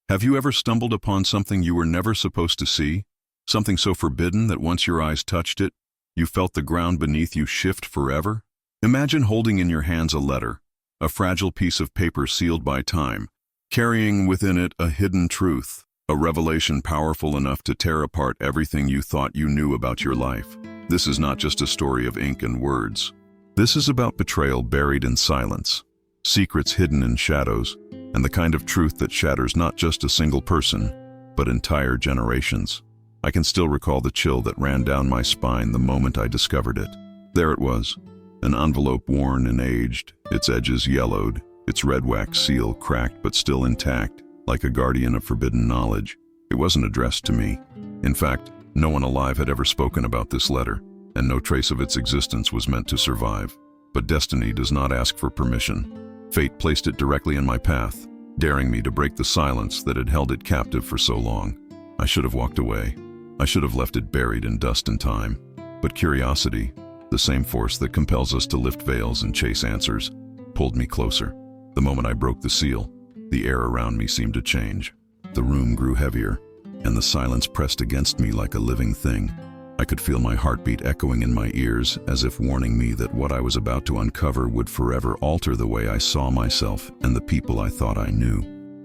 Have you ever stumbled upon something you were never supposed to see? Something so forbidden that once your eyes touched it, you felt the ground beneath you shift forever? Imagine holding in your hands a letter, a fragile piece of paper sealed by time, carrying within it a hidden truth, a revelation powerful enough to tear apart everything you thought you knew about your life. This is not just a story of ink and words. This is about betrayal buried in silence, secrets hidden in shadows, and the kind of truth that shatters not just a single person, but entire generations. I can still recall the chill that ran down my spine the moment I discovered it. There it was, an envelope worn and aged, its edges yellowed, its red wax seal cracked but still intact, like a guardian of forbidden knowledge. It wasn't addressed to me. In fact, no one alive had ever spoken about this letter, and no trace of its existence was meant to survive. But destiny does not ask for permission. Fate placed it directly in my path, daring me to break the silence that had held it captive for so long. I should have walked away. I should have left it buried in dust and time. But curiosity, the same force that compels us to lift veils and chase answers, pulled me closer. The moment I broke the seal, the air around me seemed to change. The room grew heavier, and the silence pressed against me like a living thing. I could feel my heartbeat echoing in my ears, as if warning me that what I was about to uncover would forever alter the way I saw myself and the people I thought I knew.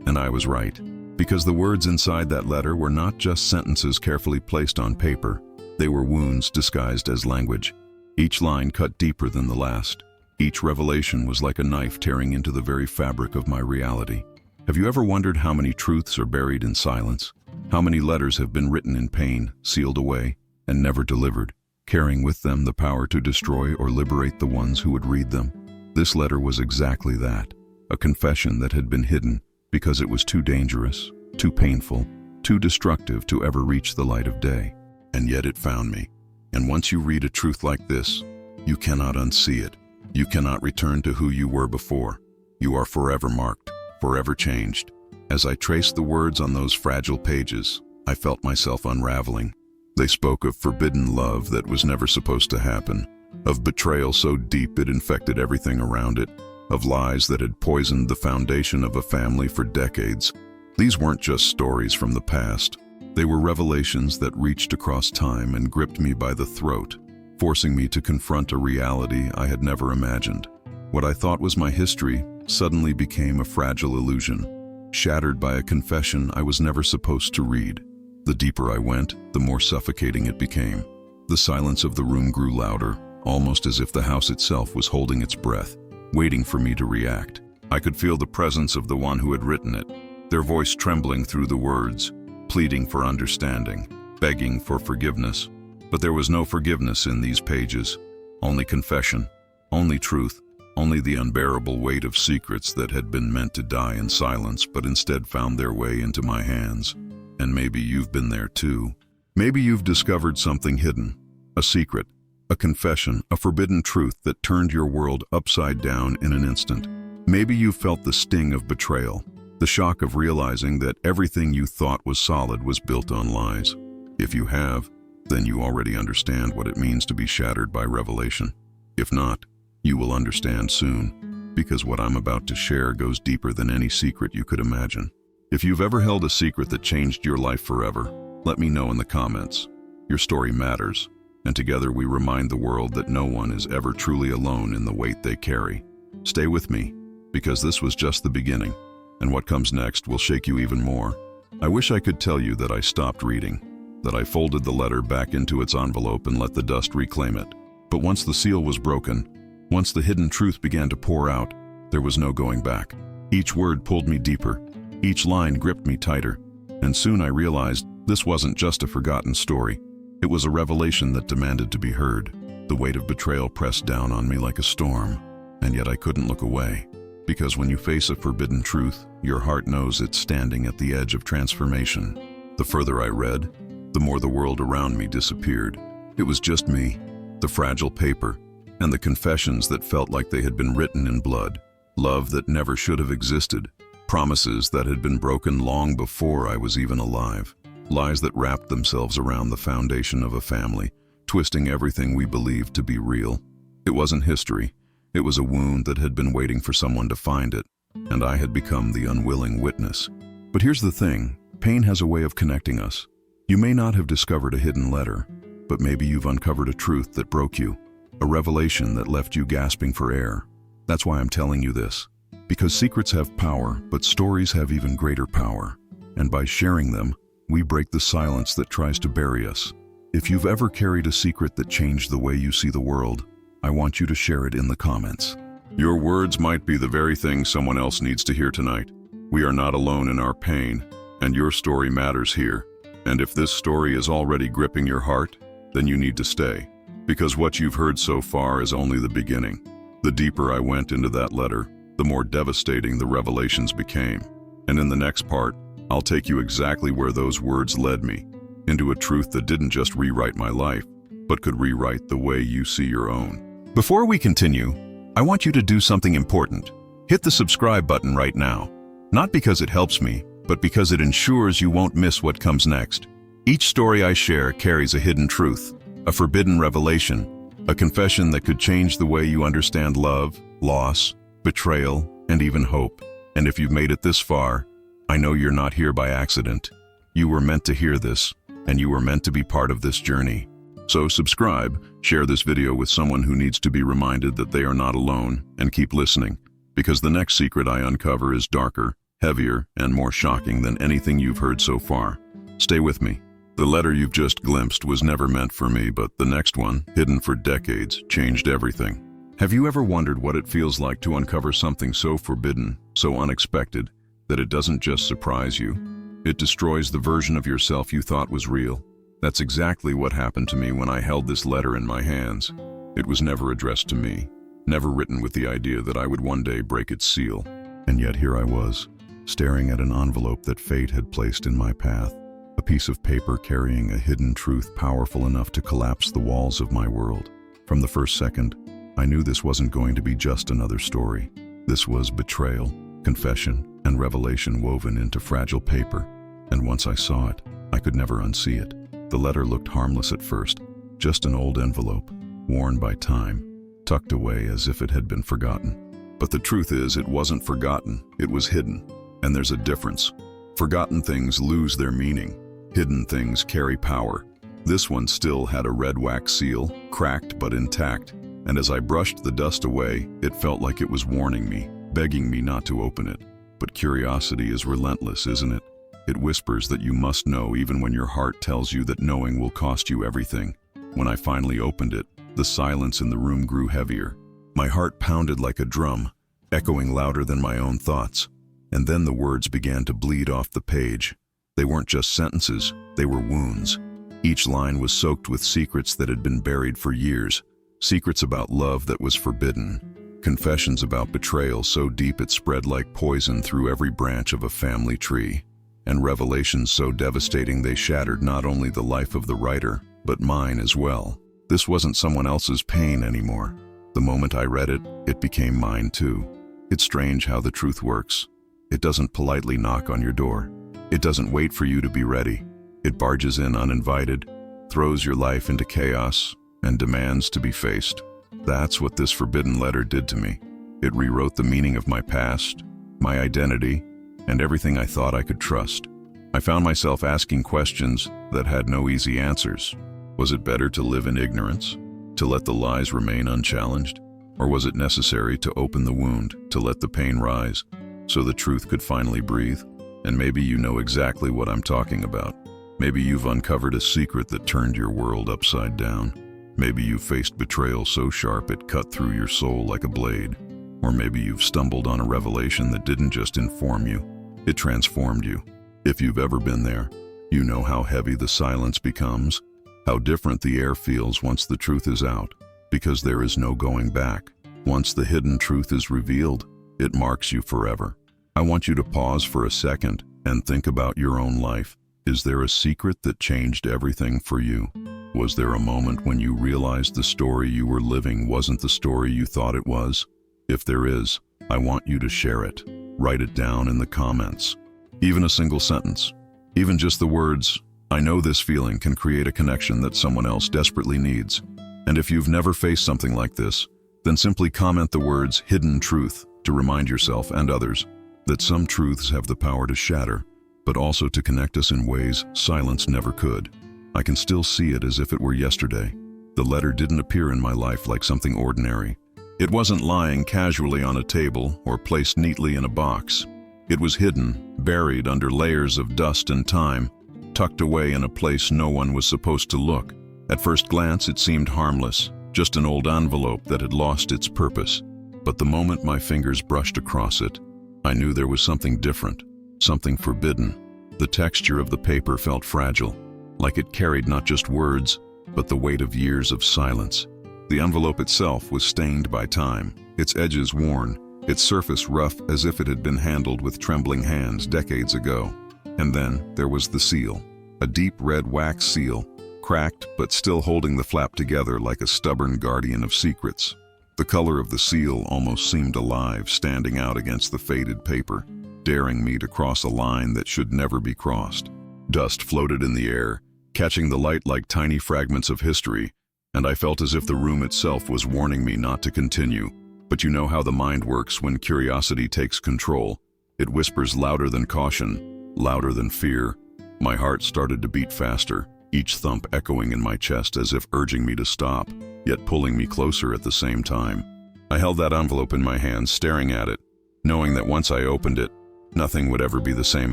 And I was right, because the words inside that letter were not just sentences carefully placed on paper. They were wounds disguised as language. Each line cut deeper than the last. Each revelation was like a knife tearing into the very fabric of my reality. Have you ever wondered how many truths are buried in silence? How many letters have been written in pain, sealed away, and never delivered, carrying with them the power to destroy or liberate the ones who would read them? This letter was exactly that, a confession that had been hidden because it was too dangerous, too painful, too destructive to ever reach the light of day. And yet it found me. And once you read a truth like this, you cannot unsee it. You cannot return to who you were before. You are forever marked, forever changed. As I traced the words on those fragile pages, I felt myself unraveling. They spoke of forbidden love that was never supposed to happen, of betrayal so deep it infected everything around it, of lies that had poisoned the foundation of a family for decades. These weren't just stories from the past. They were revelations that reached across time and gripped me by the throat, forcing me to confront a reality I had never imagined. What I thought was my history suddenly became a fragile illusion, shattered by a confession I was never supposed to read. The deeper I went, the more suffocating it became. The silence of the room grew louder, almost as if the house itself was holding its breath, waiting for me to react. I could feel the presence of the one who had written it, their voice trembling through the words, pleading for understanding, begging for forgiveness. But there was no forgiveness in these pages, only confession, only truth, only the unbearable weight of secrets that had been meant to die in silence but instead found their way into my hands. And maybe you've been there too. Maybe you've discovered something hidden, a secret, a confession, a forbidden truth that turned your world upside down in an instant. Maybe you felt the sting of betrayal, the shock of realizing that everything you thought was solid was built on lies. If you have, then you already understand what it means to be shattered by revelation. If not, you will understand soon, because what I'm about to share goes deeper than any secret you could imagine. If you've ever held a secret that changed your life forever, let me know in the comments. Your story matters, and together we remind the world that no one is ever truly alone in the weight they carry. Stay with me, because this was just the beginning, and what comes next will shake you even more. I wish I could tell you that I stopped reading, that I folded the letter back into its envelope and let the dust reclaim it. But once the seal was broken, once the hidden truth began to pour out, there was no going back. Each word pulled me deeper. Each line gripped me tighter, and soon I realized this wasn't just a forgotten story. It was a revelation that demanded to be heard. The weight of betrayal pressed down on me like a storm, and yet I couldn't look away. Because when you face a forbidden truth, your heart knows it's standing at the edge of transformation. The further I read, the more the world around me disappeared. It was just me, the fragile paper, and the confessions that felt like they had been written in blood. Love that never should have existed. Promises that had been broken long before I was even alive. Lies that wrapped themselves around the foundation of a family, twisting everything we believed to be real. It wasn't history. It was a wound that had been waiting for someone to find it, and I had become the unwilling witness. But here's the thing, pain has a way of connecting us. You may not have discovered a hidden letter, but maybe you've uncovered a truth that broke you, a revelation that left you gasping for air. That's why I'm telling you this. Because secrets have power, but stories have even greater power. And by sharing them, we break the silence that tries to bury us. If you've ever carried a secret that changed the way you see the world, I want you to share it in the comments. Your words might be the very thing someone else needs to hear tonight. We are not alone in our pain, and your story matters here. And if this story is already gripping your heart, then you need to stay. Because what you've heard so far is only the beginning. The deeper I went into that letter, the more devastating the revelations became. And in the next part, I'll take you exactly where those words led me, into a truth that didn't just rewrite my life, but could rewrite the way you see your own. Before we continue, I want you to do something important. Hit the subscribe button right now. Not because it helps me, but because it ensures you won't miss what comes next. Each story I share carries a hidden truth, a forbidden revelation, a confession that could change the way you understand love, loss, betrayal, and even hope. And if you've made it this far, I know you're not here by accident. You were meant to hear this, and you were meant to be part of this journey. So subscribe, share this video with someone who needs to be reminded that they are not alone, and keep listening, because the next secret I uncover is darker, heavier, and more shocking than anything you've heard so far. Stay with me. The letter you've just glimpsed was never meant for me, but the next one, hidden for decades, changed everything. Have you ever wondered what it feels like to uncover something so forbidden, so unexpected, that it doesn't just surprise you? It destroys the version of yourself you thought was real. That's exactly what happened to me when I held this letter in my hands. It was never addressed to me, never written with the idea that I would one day break its seal. And yet here I was, staring at an envelope that fate had placed in my path, a piece of paper carrying a hidden truth powerful enough to collapse the walls of my world. From the first second, I knew this wasn't going to be just another story. This was betrayal, confession, and revelation woven into fragile paper. And once I saw it, I could never unsee it. The letter looked harmless at first, just an old envelope, worn by time, tucked away as if it had been forgotten. But the truth is, it wasn't forgotten, it was hidden. And there's a difference. Forgotten things lose their meaning. Hidden things carry power. This one still had a red wax seal, cracked but intact, and as I brushed the dust away, it felt like it was warning me, begging me not to open it. But curiosity is relentless, isn't it? It whispers that you must know even when your heart tells you that knowing will cost you everything. When I finally opened it, the silence in the room grew heavier. My heart pounded like a drum, echoing louder than my own thoughts. And then the words began to bleed off the page. They weren't just sentences, they were wounds. Each line was soaked with secrets that had been buried for years. Secrets about love that was forbidden. Confessions about betrayal so deep it spread like poison through every branch of a family tree. And revelations so devastating they shattered not only the life of the writer, but mine as well. This wasn't someone else's pain anymore. The moment I read it, it became mine too. It's strange how the truth works. It doesn't politely knock on your door. It doesn't wait for you to be ready. It barges in uninvited, throws your life into chaos, and demands to be faced. That's what this forbidden letter did to me. It rewrote the meaning of my past, my identity, and everything I thought I could trust. I found myself asking questions that had no easy answers. Was it better to live in ignorance, to let the lies remain unchallenged? Or was it necessary to open the wound, to let the pain rise, so the truth could finally breathe? And maybe you know exactly what I'm talking about. Maybe you've uncovered a secret that turned your world upside down. Maybe you've faced betrayal so sharp it cut through your soul like a blade. Or maybe you've stumbled on a revelation that didn't just inform you, it transformed you. If you've ever been there, you know how heavy the silence becomes, how different the air feels once the truth is out, because there is no going back. Once the hidden truth is revealed, it marks you forever. I want you to pause for a second and think about your own life. Is there a secret that changed everything for you? Was there a moment when you realized the story you were living wasn't the story you thought it was? If there is, I want you to share it. Write it down in the comments. Even a single sentence, even just the words, "I know this feeling," can create a connection that someone else desperately needs. And if you've never faced something like this, then simply comment the words "hidden truth" to remind yourself and others that some truths have the power to shatter, but also to connect us in ways silence never could. I can still see it as if it were yesterday. The letter didn't appear in my life like something ordinary. It wasn't lying casually on a table or placed neatly in a box. It was hidden, buried under layers of dust and time, tucked away in a place no one was supposed to look. At first glance, it seemed harmless, just an old envelope that had lost its purpose. But the moment my fingers brushed across it, I knew there was something different, something forbidden. The texture of the paper felt fragile, like it carried not just words, but the weight of years of silence. The envelope itself was stained by time, its edges worn, its surface rough as if it had been handled with trembling hands decades ago. And then there was the seal, a deep red wax seal, cracked but still holding the flap together like a stubborn guardian of secrets. The color of the seal almost seemed alive, standing out against the faded paper, daring me to cross a line that should never be crossed. Dust floated in the air, catching the light like tiny fragments of history, and I felt as if the room itself was warning me not to continue. But you know how the mind works when curiosity takes control. It whispers louder than caution, louder than fear. My heart started to beat faster, each thump echoing in my chest as if urging me to stop, yet pulling me closer at the same time. I held that envelope in my hands, staring at it, knowing that once I opened it, nothing would ever be the same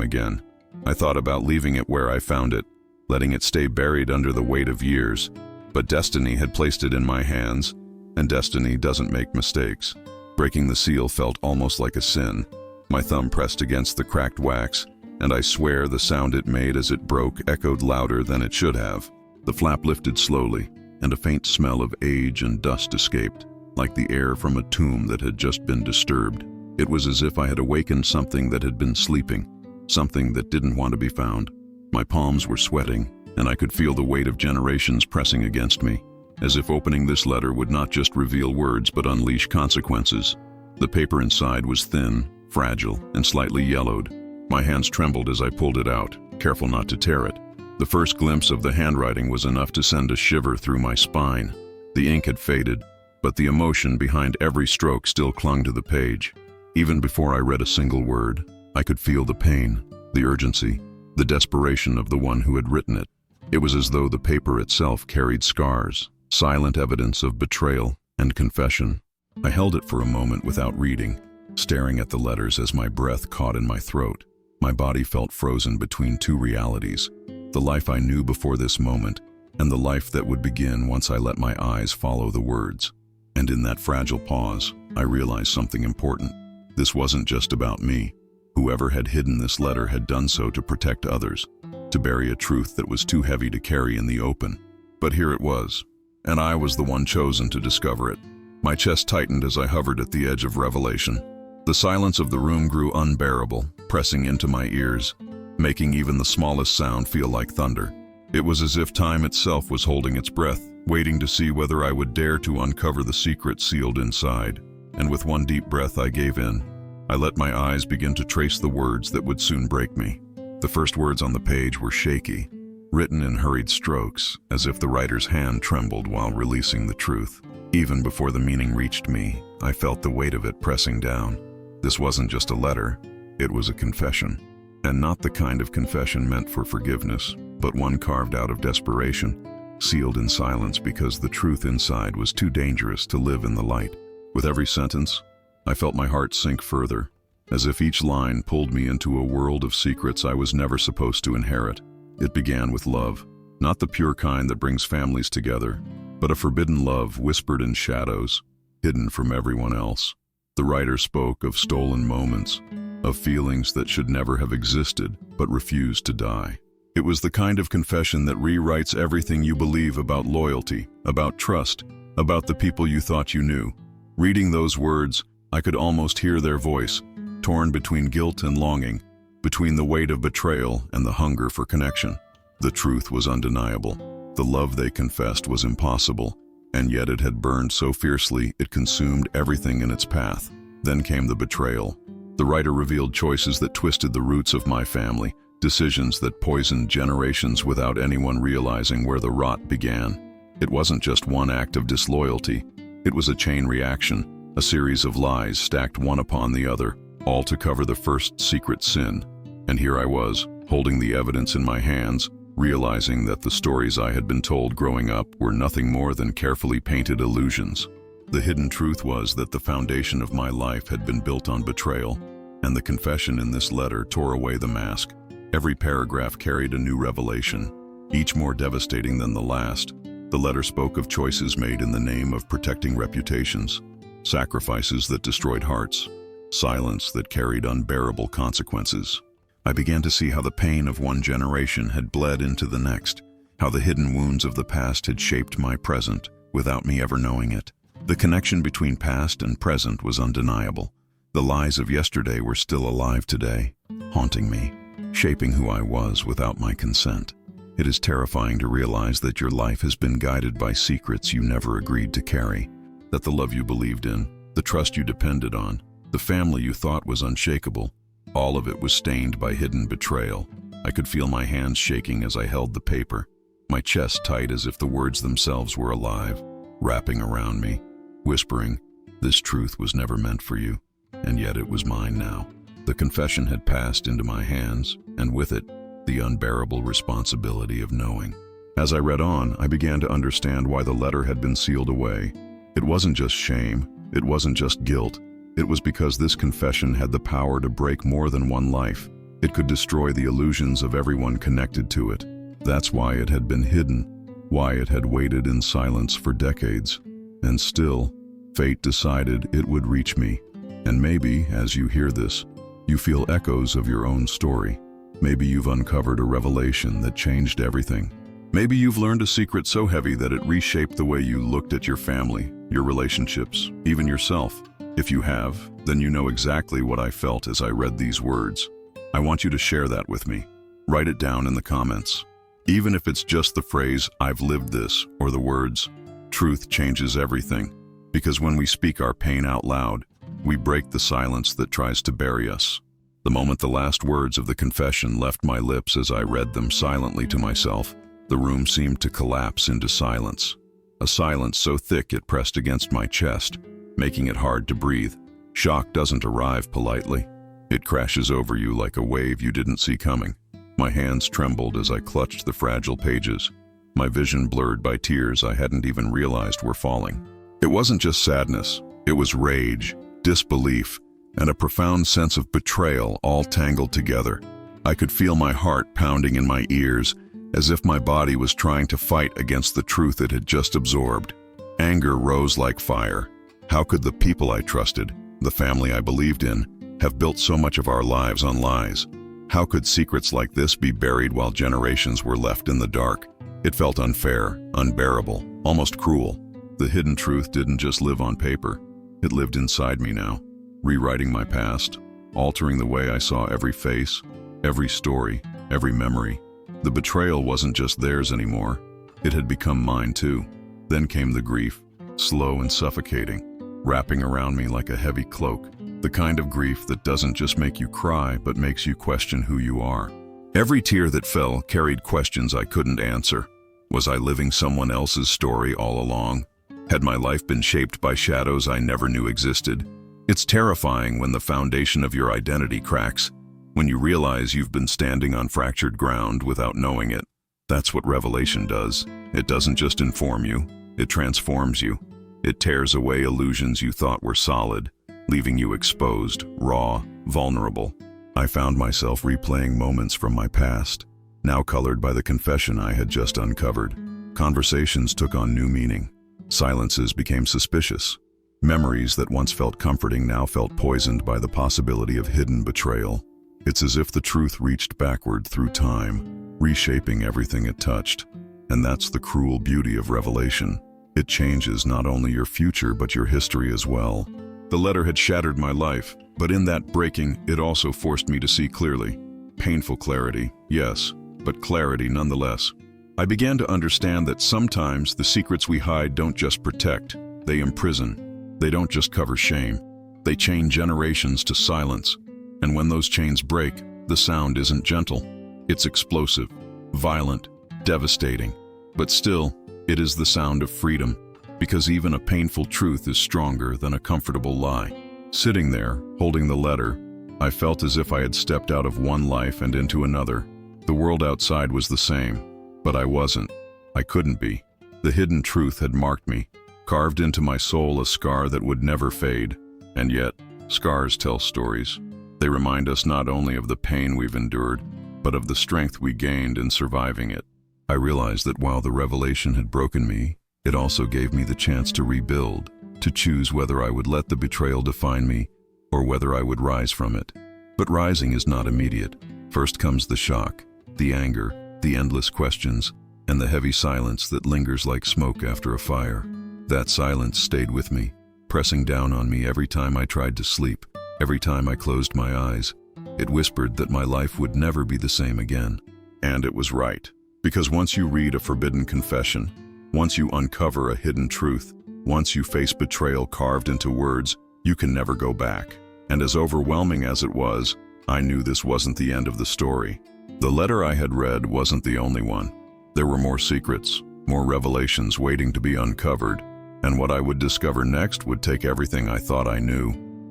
again. I thought about leaving it where I found it, letting it stay buried under the weight of years. But destiny had placed it in my hands, and destiny doesn't make mistakes. Breaking the seal felt almost like a sin. My thumb pressed against the cracked wax, and I swear the sound it made as it broke echoed louder than it should have. The flap lifted slowly, and a faint smell of age and dust escaped, like the air from a tomb that had just been disturbed. It was as if I had awakened something that had been sleeping, something that didn't want to be found. My palms were sweating, and I could feel the weight of generations pressing against me, as if opening this letter would not just reveal words but unleash consequences. The paper inside was thin, fragile, and slightly yellowed. My hands trembled as I pulled it out, careful not to tear it. The first glimpse of the handwriting was enough to send a shiver through my spine. The ink had faded, but the emotion behind every stroke still clung to the page. Even before I read a single word, I could feel the pain, the urgency, the desperation of the one who had written it. It was as though the paper itself carried scars, silent evidence of betrayal and confession. I held it for a moment without reading, staring at the letters as my breath caught in my throat. My body felt frozen between two realities, the life I knew before this moment, and the life that would begin once I let my eyes follow the words. And in that fragile pause, I realized something important. This wasn't just about me. Whoever had hidden this letter had done so to protect others, to bury a truth that was too heavy to carry in the open. But here it was, and I was the one chosen to discover it. My chest tightened as I hovered at the edge of revelation. The silence of the room grew unbearable, pressing into my ears, making even the smallest sound feel like thunder. It was as if time itself was holding its breath, waiting to see whether I would dare to uncover the secret sealed inside. And with one deep breath, I gave in. I let my eyes begin to trace the words that would soon break me. The first words on the page were shaky, written in hurried strokes, as if the writer's hand trembled while releasing the truth. Even before the meaning reached me, I felt the weight of it pressing down. This wasn't just a letter, it was a confession. And not the kind of confession meant for forgiveness, but one carved out of desperation, sealed in silence because the truth inside was too dangerous to live in the light. With every sentence, I felt my heart sink further, as if each line pulled me into a world of secrets I was never supposed to inherit. It began with love, not the pure kind that brings families together, but a forbidden love whispered in shadows, hidden from everyone else. The writer spoke of stolen moments, of feelings that should never have existed but refused to die. It was the kind of confession that rewrites everything you believe about loyalty, about trust, about the people you thought you knew. Reading those words, I could almost hear their voice, torn between guilt and longing, between the weight of betrayal and the hunger for connection. The truth was undeniable. The love they confessed was impossible, and yet it had burned so fiercely it consumed everything in its path. Then came the betrayal. The writer revealed choices that twisted the roots of my family, decisions that poisoned generations without anyone realizing where the rot began. It wasn't just one act of disloyalty. It was a chain reaction, a series of lies stacked one upon the other, all to cover the first secret sin. And here I was, holding the evidence in my hands, realizing that the stories I had been told growing up were nothing more than carefully painted illusions. The hidden truth was that the foundation of my life had been built on betrayal, and the confession in this letter tore away the mask. Every paragraph carried a new revelation, each more devastating than the last. The letter spoke of choices made in the name of protecting reputations, sacrifices that destroyed hearts, silence that carried unbearable consequences. I began to see how the pain of one generation had bled into the next, how the hidden wounds of the past had shaped my present without me ever knowing it. The connection between past and present was undeniable. The lies of yesterday were still alive today, haunting me, shaping who I was without my consent. It is terrifying to realize that your life has been guided by secrets you never agreed to carry, that the love you believed in, the trust you depended on, the family you thought was unshakable, all of it was stained by hidden betrayal. I could feel my hands shaking as I held the paper, my chest tight as if the words themselves were alive, wrapping around me, whispering, "This truth was never meant for you," and yet it was mine now. The confession had passed into my hands, and with it, the unbearable responsibility of knowing. As I read on, I began to understand why the letter had been sealed away. It wasn't just shame, it wasn't just guilt. It was because this confession had the power to break more than one life. It could destroy the illusions of everyone connected to it. That's why it had been hidden, why it had waited in silence for decades. And still, fate decided it would reach me. And maybe, as you hear this, you feel echoes of your own story. Maybe you've uncovered a revelation that changed everything. Maybe you've learned a secret so heavy that it reshaped the way you looked at your family, your relationships, even yourself. If you have, then you know exactly what I felt as I read these words. I want you to share that with me. Write it down in the comments. Even if it's just the phrase, "I've lived this," or the words, "Truth changes everything." Because when we speak our pain out loud, we break the silence that tries to bury us. The moment the last words of the confession left my lips as I read them silently to myself, the room seemed to collapse into silence. A silence so thick it pressed against my chest, making it hard to breathe. Shock doesn't arrive politely. It crashes over you like a wave you didn't see coming. My hands trembled as I clutched the fragile pages, my vision blurred by tears I hadn't even realized were falling. It wasn't just sadness, it was rage, disbelief, and a profound sense of betrayal all tangled together. I could feel my heart pounding in my ears, as if my body was trying to fight against the truth it had just absorbed. Anger rose like fire. How could the people I trusted, the family I believed in, have built so much of our lives on lies? How could secrets like this be buried while generations were left in the dark? It felt unfair, unbearable, almost cruel. The hidden truth didn't just live on paper. It lived inside me now, rewriting my past, altering the way I saw every face, every story, every memory. The betrayal wasn't just theirs anymore. It had become mine too. Then came the grief, slow and suffocating, wrapping around me like a heavy cloak. The kind of grief that doesn't just make you cry, but makes you question who you are. Every tear that fell carried questions I couldn't answer. Was I living someone else's story all along? Had my life been shaped by shadows I never knew existed? It's terrifying when the foundation of your identity cracks, when you realize you've been standing on fractured ground without knowing it. That's what revelation does. It doesn't just inform you, it transforms you. It tears away illusions you thought were solid, leaving you exposed, raw, vulnerable. I found myself replaying moments from my past, now colored by the confession I had just uncovered. Conversations took on new meaning. Silences became suspicious. Memories that once felt comforting now felt poisoned by the possibility of hidden betrayal. It's as if the truth reached backward through time, reshaping everything it touched. And that's the cruel beauty of revelation. It changes not only your future but your history as well. The letter had shattered my life, but in that breaking, it also forced me to see clearly. Painful clarity, yes, but clarity nonetheless. I began to understand that sometimes the secrets we hide don't just protect, they imprison. They don't just cover shame, they chain generations to silence. And when those chains break, the sound isn't gentle. It's explosive, violent, devastating. But still, it is the sound of freedom, because even a painful truth is stronger than a comfortable lie. Sitting there, holding the letter, I felt as if I had stepped out of one life and into another, The world outside was the same, but I wasn't. I couldn't be. The hidden truth had marked me, carved into my soul a scar that would never fade. And yet, scars tell stories. They remind us not only of the pain we've endured, but of the strength we gained in surviving it. I realized that while the revelation had broken me, it also gave me the chance to rebuild, to choose whether I would let the betrayal define me or whether I would rise from it. But rising is not immediate. First comes the shock, the anger, the endless questions, and the heavy silence that lingers like smoke after a fire. That silence stayed with me, pressing down on me every time I tried to sleep, every time I closed my eyes. It whispered that my life would never be the same again. And it was right. Because once you read a forbidden confession, once you uncover a hidden truth, once you face betrayal carved into words, you can never go back. And as overwhelming as it was, I knew this wasn't the end of the story. The letter I had read wasn't the only one. There were more secrets, more revelations waiting to be uncovered, and what I would discover next would take everything I thought I knew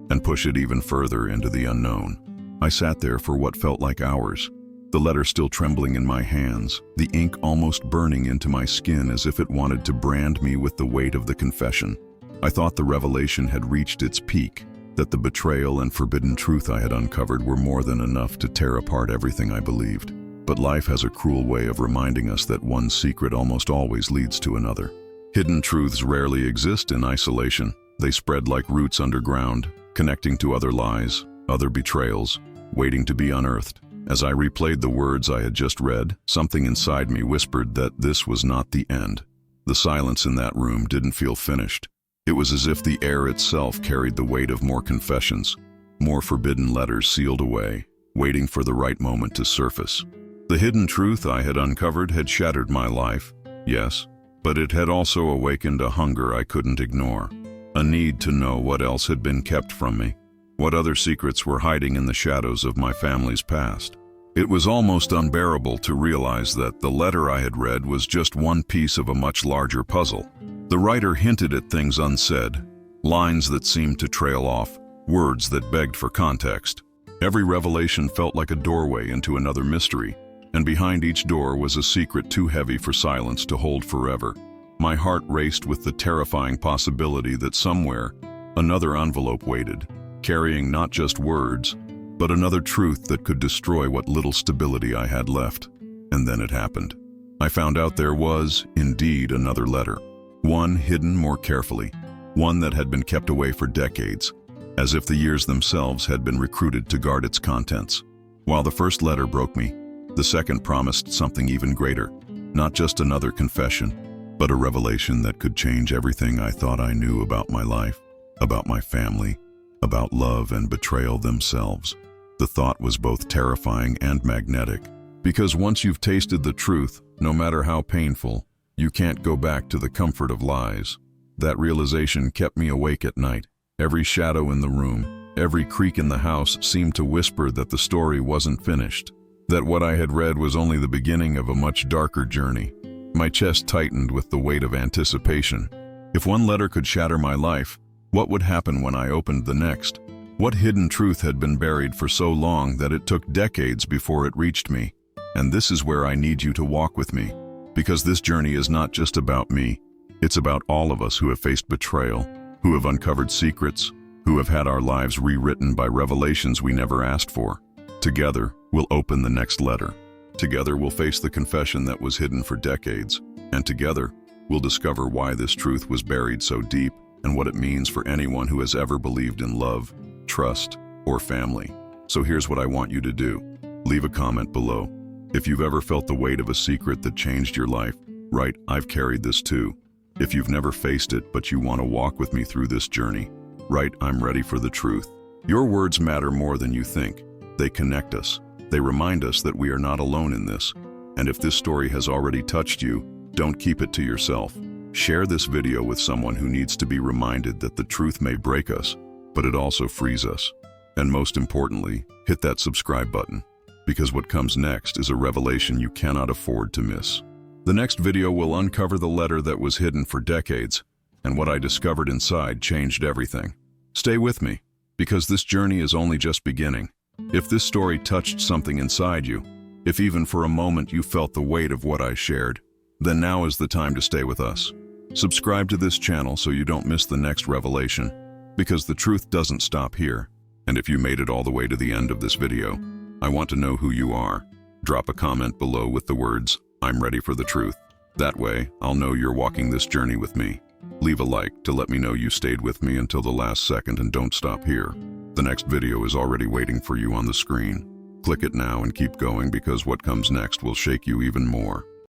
and push it even further into the unknown. I sat there for what felt like hours, the letter still trembling in my hands, the ink almost burning into my skin as if it wanted to brand me with the weight of the confession. I thought the revelation had reached its peak, that the betrayal and forbidden truth I had uncovered were more than enough to tear apart everything I believed. But life has a cruel way of reminding us that one secret almost always leads to another. Hidden truths rarely exist in isolation. They spread like roots underground, connecting to other lies, other betrayals, waiting to be unearthed. As I replayed the words I had just read, something inside me whispered that this was not the end. The silence in that room didn't feel finished. It was as if the air itself carried the weight of more confessions, more forbidden letters sealed away, waiting for the right moment to surface. The hidden truth I had uncovered had shattered my life, yes, but it had also awakened a hunger I couldn't ignore, a need to know what else had been kept from me, what other secrets were hiding in the shadows of my family's past. It was almost unbearable to realize that the letter I had read was just one piece of a much larger puzzle. The writer hinted at things unsaid, lines that seemed to trail off, words that begged for context. Every revelation felt like a doorway into another mystery, and behind each door was a secret too heavy for silence to hold forever. My heart raced with the terrifying possibility that somewhere, another envelope waited, carrying not just words, but another truth that could destroy what little stability I had left. And then it happened. I found out there was, indeed, another letter. One hidden more carefully, one that had been kept away for decades, as if the years themselves had been recruited to guard its contents. While the first letter broke me, the second promised something even greater, not just another confession, but a revelation that could change everything I thought I knew about my life, about my family, about love and betrayal themselves. The thought was both terrifying and magnetic, because once you've tasted the truth, no matter how painful, you can't go back to the comfort of lies. That realization kept me awake at night. Every shadow in the room, every creak in the house seemed to whisper that the story wasn't finished, that what I had read was only the beginning of a much darker journey. My chest tightened with the weight of anticipation. If one letter could shatter my life, what would happen when I opened the next? What hidden truth had been buried for so long that it took decades before it reached me? And this is where I need you to walk with me, because this journey is not just about me. It's about all of us who have faced betrayal, who have uncovered secrets, who have had our lives rewritten by revelations we never asked for. Together, we'll open the next letter. Together, we'll face the confession that was hidden for decades. And together, we'll discover why this truth was buried so deep and what it means for anyone who has ever believed in love, trust, or family. So here's what I want you to do. Leave a comment below. If you've ever felt the weight of a secret that changed your life, write, "I've carried this too." If you've never faced it but you want to walk with me through this journey, write, "I'm ready for the truth." Your words matter more than you think. They connect us. They remind us that we are not alone in this. And if this story has already touched you, don't keep it to yourself. Share this video with someone who needs to be reminded that the truth may break us, but it also frees us. And most importantly, hit that subscribe button, because what comes next is a revelation you cannot afford to miss. The next video will uncover the letter that was hidden for decades, and what I discovered inside changed everything. Stay with me, because this journey is only just beginning. If this story touched something inside you, If even for a moment you felt the weight of what I shared, then now is the time to stay with us. Subscribe to this channel so you don't miss the next revelation, because the truth doesn't stop here. And if you made it all the way to the end of this video, I want to know who you are. Drop a comment below with the words, "I'm ready for the truth." That way, I'll know you're walking this journey with me. Leave a like to let me know you stayed with me until the last second, and don't stop here. The next video is already waiting for you on the screen. Click it now and keep going, because what comes next will shake you even more.